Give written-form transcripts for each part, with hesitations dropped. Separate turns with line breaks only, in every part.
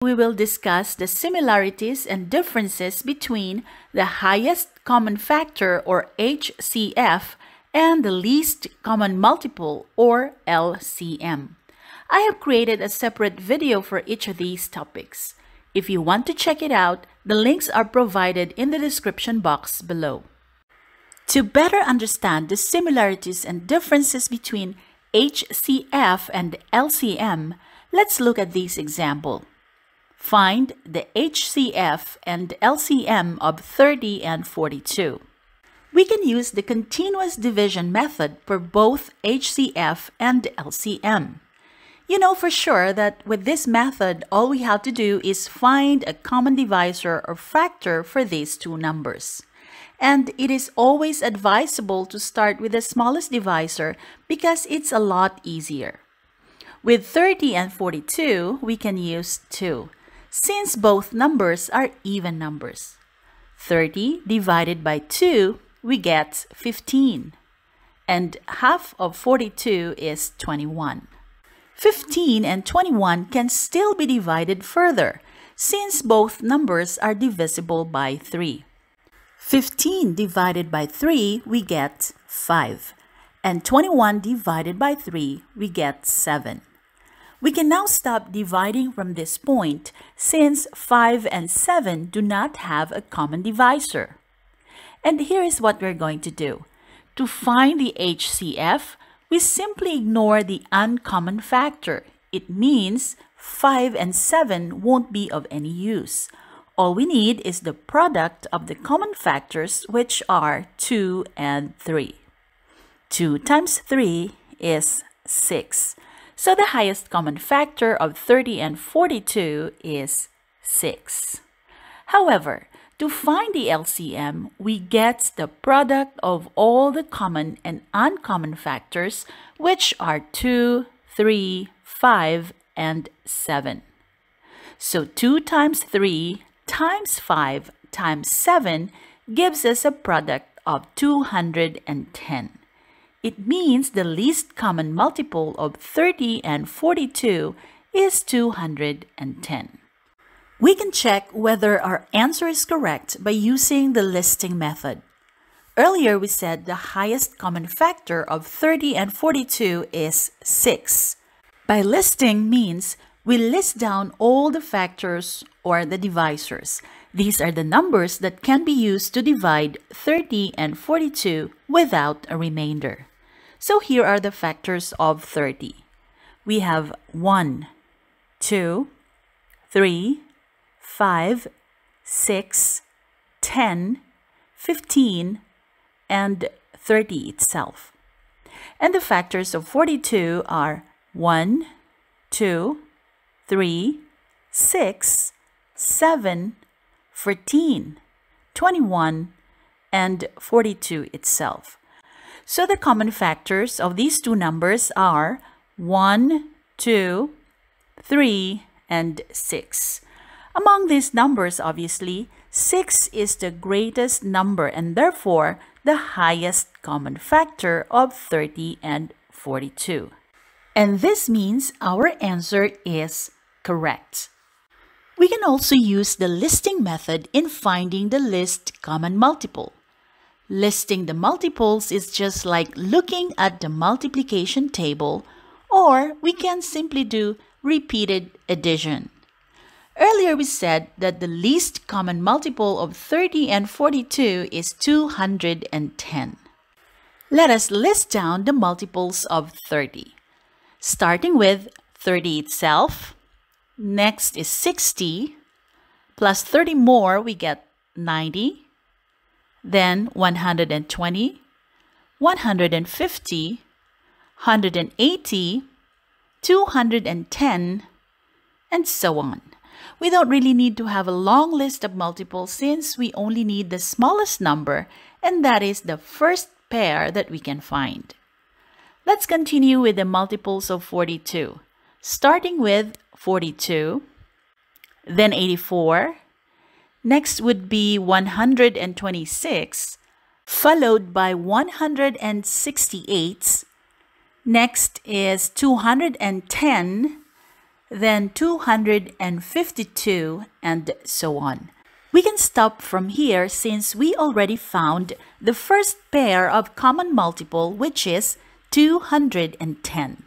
We will discuss the similarities and differences between the highest common factor or HCF and the least common multiple or LCM. I have created a separate video for each of these topics. If you want to check it out, the links are provided in the description box below. To better understand the similarities and differences between HCF and LCM, let's look at this example. Find the HCF and LCM of 30 and 42. We can use the continuous division method for both HCF and LCM. You know for sure that with this method, all we have to do is find a common divisor or factor for these two numbers. And it is always advisable to start with the smallest divisor because it's a lot easier. With 30 and 42, we can use 2. Since both numbers are even numbers. 30 divided by 2, we get 15. And half of 42 is 21. 15 and 21 can still be divided further, since both numbers are divisible by 3. 15 divided by 3, we get 5. And 21 divided by 3, we get 7. We can now stop dividing from this point since 5 and 7 do not have a common divisor. And here is what we're going to do. To find the HCF, we simply ignore the uncommon factor. It means 5 and 7 won't be of any use. All we need is the product of the common factors, which are 2 and 3. 2 times 3 is 6. So the highest common factor of 30 and 42 is 6. However, to find the LCM, we get the product of all the common and uncommon factors, which are 2, 3, 5, and 7. So 2 times 3 times 5 times 7 gives us a product of 210. It means the least common multiple of 30 and 42 is 210. We can check whether our answer is correct by using the listing method. Earlier we said the highest common factor of 30 and 42 is 6. By listing means we list down all the factors or the divisors. These are the numbers that can be used to divide 30 and 42 without a remainder. So here are the factors of 30. We have 1, 2, 3, 5, 6, 10, 15, and 30 itself. And the factors of 42 are 1, 2, 3, 6, 7, 14, 21, and 42 itself. So the common factors of these two numbers are 1, 2, 3, and 6. Among these numbers, obviously, 6 is the greatest number and therefore the highest common factor of 30 and 42. And this means our answer is correct. We can also use the listing method in finding the least common multiple. Listing the multiples is just like looking at the multiplication table, or we can simply do repeated addition. Earlier we said that the least common multiple of 30 and 42 is 210. Let us list down the multiples of 30. Starting with 30 itself, next is 60, plus 30 more we get 90, then 120, 150, 180, 210, and so on. We don't really need to have a long list of multiples since we only need the smallest number, and that is the first pair that we can find. Let's continue with the multiples of 42, starting with 42, then 84, next would be 126, followed by 168, next is 210, then 252, and so on. We can stop from here since we already found the first pair of common multiple, which is 210.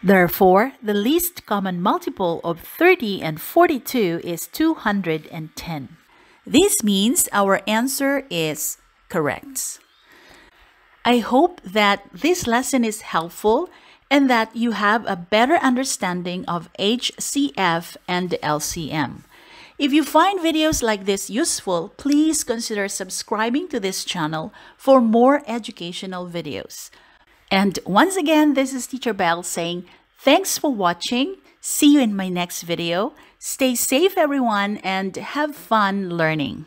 Therefore, the least common multiple of 30 and 42 is 210. This means our answer is correct. I hope that this lesson is helpful and that you have a better understanding of HCF and LCM. If you find videos like this useful, please consider subscribing to this channel for more educational videos. And once again, this is Teacher Belle saying thanks for watching. See you in my next video. Stay safe, everyone, and have fun learning.